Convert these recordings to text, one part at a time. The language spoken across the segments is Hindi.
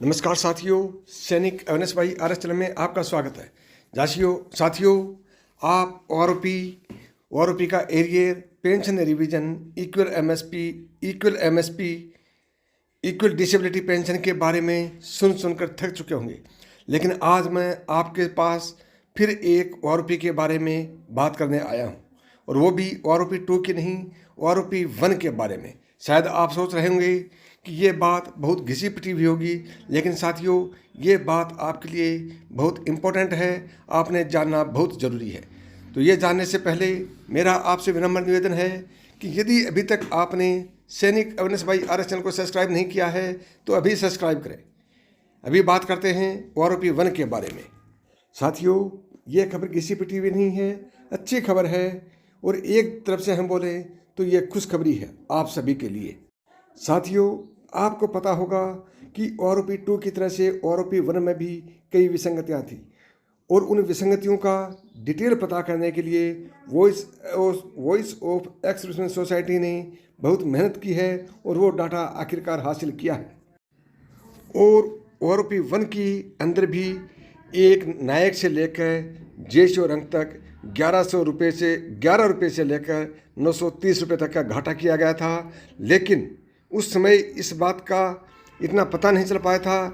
नमस्कार साथियों, सैनिक अवेयरनेस बाई RS चैनल में आपका स्वागत है। साथियों, आप OROP का arrear, pension revision, equal disability pension के बारे में सुनकर थक चुके होंगे। लेकिन आज मैं आपके पास फिर एक OROP के बारे में बात करने आया हूँ, और वो भी OROP 2 की नहीं, OROP 1 के बारे में। शायद आप सोच रहे होंगे कि ये बात बहुत घिसी पिटी भी होगी, लेकिन साथियों, ये बात आपके लिए बहुत इम्पोर्टेंट है, आपने जानना बहुत ज़रूरी है। तो ये जानने से पहले मेरा आपसे विनम्र निवेदन है कि यदि अभी तक आपने सैनिक अवेयरनेस बाई RS चैनल को सब्सक्राइब नहीं किया है तो अभी सब्सक्राइब करें। अभी बात करते हैं OROP 1 के बारे में। साथियों, ये खबर घिसी पिटी भी नहीं है, अच्छी खबर है, और एक तरफ से हम बोलें तो ये खुशखबरी है आप सभी के लिए। साथियों, आपको पता होगा कि OROP 2 की तरह से OROP 1 में भी कई विसंगतियां थी, और उन विसंगतियों का डिटेल पता करने के लिए voice of ex serviceman society ने बहुत मेहनत की है और वो डाटा आखिरकार हासिल किया है। और OROP 1 की अंदर भी एक नायक से लेकर JCO रंग तक 11 रुपये से लेकर 930 रुपये तक का घाटा किया गया था। लेकिन उस समय इस बात का इतना पता नहीं चल पाया था,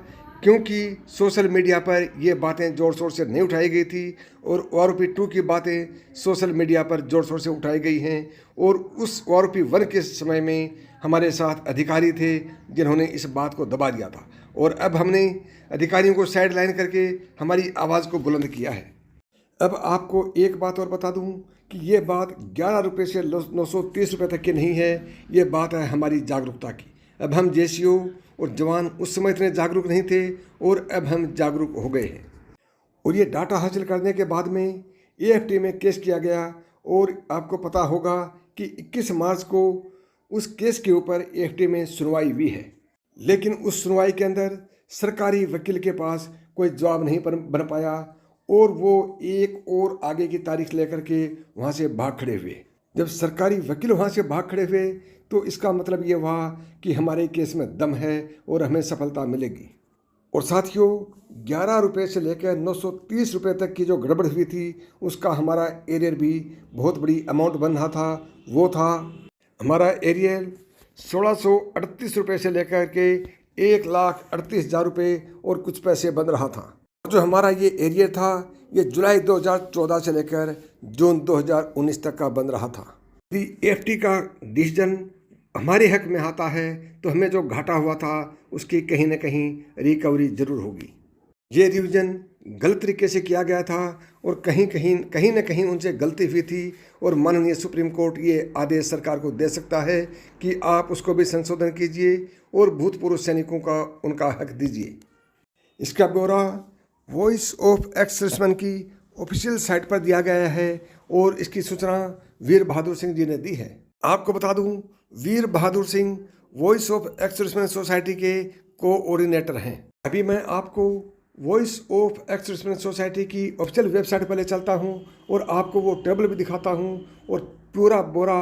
क्योंकि सोशल मीडिया पर ये बातें ज़ोर शोर से नहीं उठाई गई थी, और OROP 2 की बातें सोशल मीडिया पर ज़ोर शोर से उठाई गई हैं। और उस OROP 1 के समय में हमारे साथ अधिकारी थे जिन्होंने इस बात को दबा दिया था, और अब हमने अधिकारियों को साइड लाइन करके हमारी आवाज़ को बुलंद किया है। अब आपको एक बात और बता दूं कि ये बात 11 रुपये से 930 रुपये तक की नहीं है, ये बात है हमारी जागरूकता की। अब हम JCO और जवान उस समय इतने जागरूक नहीं थे, और अब हम जागरूक हो गए हैं। और ये डाटा हासिल करने के बाद में AFT में केस किया गया, और आपको पता होगा कि 21 मार्च को उस केस के ऊपर AFT में सुनवाई हुई है। लेकिन उस सुनवाई के अंदर सरकारी वकील के पास कोई जवाब नहीं बन पाया, और वो एक और आगे की तारीख लेकर के वहाँ से भाग खड़े हुए। जब सरकारी वकील वहाँ से भाग खड़े हुए तो इसका मतलब ये हुआ कि हमारे केस में दम है और हमें सफलता मिलेगी। और साथियों, 11 रुपये से लेकर 930 रुपये तक की जो गड़बड़ हुई थी, उसका हमारा एरियर भी बहुत बड़ी अमाउंट बन रहा था। वो था हमारा एरियर 1638 रुपये से लेकर के 1,38,000 रुपये और कुछ पैसे बन रहा था। जो हमारा ये एरियर था, ये जुलाई 2014 से लेकर जून 2019 तक का बन रहा था। यदि AFT का डिसीजन हमारे हक में आता है तो हमें जो घाटा हुआ था उसकी कहीं ना कहीं रिकवरी जरूर होगी। ये रिवीजन गलत तरीके से किया गया था, और कहीं ना कहीं उनसे गलती हुई थी, और माननीय सुप्रीम कोर्ट ये आदेश सरकार को दे सकता है कि आप उसको भी संशोधन कीजिए और भूतपूर्व सैनिकों का उनका हक दीजिए। इसका ब्यौरा वॉइस ऑफ एक्स सर्विसमैन की ऑफिशियल साइट पर दिया गया है, और इसकी सूचना वीर बहादुर सिंह जी ने दी है। आपको बता दूं, Veer Bahadur Singh voice of ex serviceman society के कोऑर्डिनेटर हैं। अभी मैं आपको voice of ex serviceman society की ऑफिशियल वेबसाइट पर ले चलता हूं, और आपको वो टेबल भी दिखाता हूं, और पूरा बोरा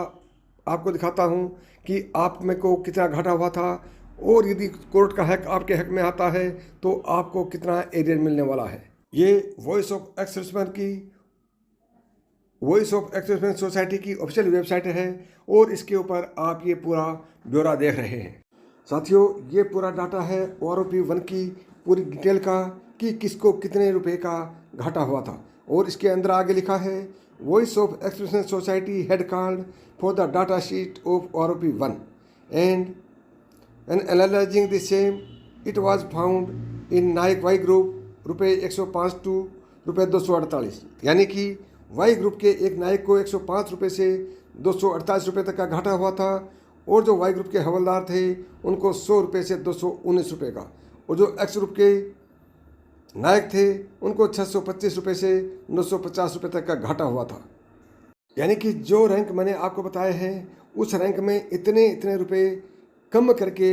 आपको दिखाता हूं कि आप में को कितना घाटा हुआ था, और यदि कोर्ट का हक आपके हक में आता है तो आपको कितना एरियर मिलने वाला है। ये voice of ex serviceman society की ऑफिशियल वेबसाइट है, और इसके ऊपर आप ये पूरा ब्यौरा देख रहे हैं। साथियों, ये पूरा डाटा है OROP 1 की पूरी डिटेल का, कि किसको कितने रुपए का घाटा हुआ था। और इसके अंदर आगे लिखा है, voice of ex serviceman society head card for the data sheet of OROP 1 and analyzing the same, it was found in Naik Y group रुपये 105 टू रुपये 248, यानी कि वाई ग्रुप के एक नायक को 105 रुपये से 248 रुपये तक का घाटा हुआ था, और जो वाई ग्रुप के हवलदार थे उनको 100 रुपये से 219 रुपये का, और जो एक्स ग्रुप के नायक थे उनको 625 रुपये से 950 रुपये तक का घाटा हुआ था। यानी कि जो रैंक मैंने आपको बताए हैं, उस रैंक में इतने रुपये कम करके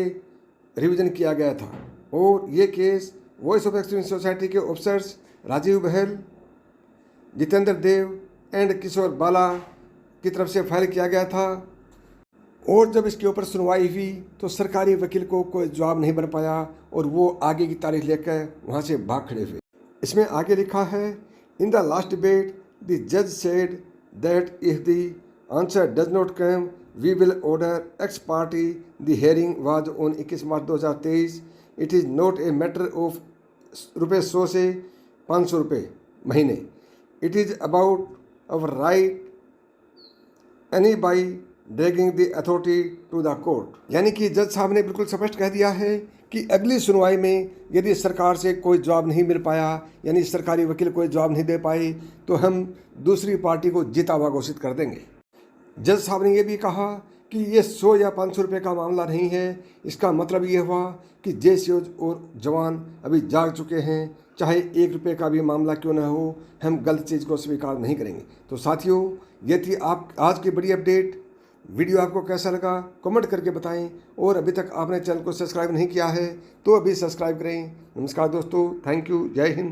रिवीजन किया गया था। और ये case voice of ex serviceman society के ऑफिसर्स राजीव बहल, जितेंद्र देव एंड किशोर बाला की तरफ से फाइल किया गया था, और जब इसके ऊपर सुनवाई हुई तो सरकारी वकील को कोई जवाब नहीं बन पाया और वो आगे की तारीख लेकर वहाँ से भाग खड़े हुए। इसमें आगे लिखा है, in the last debate the जज said that if the answer does not come we will order ex parte. The hearing was on 21 March 2023। It is not a matter of ₹100 से 500 रुपये महीने। It is about our right any by dragging the authority to the court. यानी कि जज साहब ने बिल्कुल स्पष्ट कह दिया है कि अगली सुनवाई में यदि सरकार से कोई जवाब नहीं मिल पाया, यानी सरकारी वकील कोई जवाब नहीं दे पाए, तो हम दूसरी पार्टी को जीता हुआ घोषित कर देंगे। जज साहब ने यह भी कहा कि ये 100 या 500 रुपये का मामला नहीं है। इसका मतलब ये हुआ कि जैसे और जवान अभी जाग चुके हैं, चाहे 1 रुपये का भी मामला क्यों न हो, हम गलत चीज़ को स्वीकार नहीं करेंगे। तो साथियों, ये थी आप आज की बड़ी अपडेट। वीडियो आपको कैसा लगा कमेंट करके बताएं, और अभी तक आपने चैनल को सब्सक्राइब नहीं किया है तो अभी सब्सक्राइब करें। नमस्कार दोस्तों, थैंक यू, जय हिंद।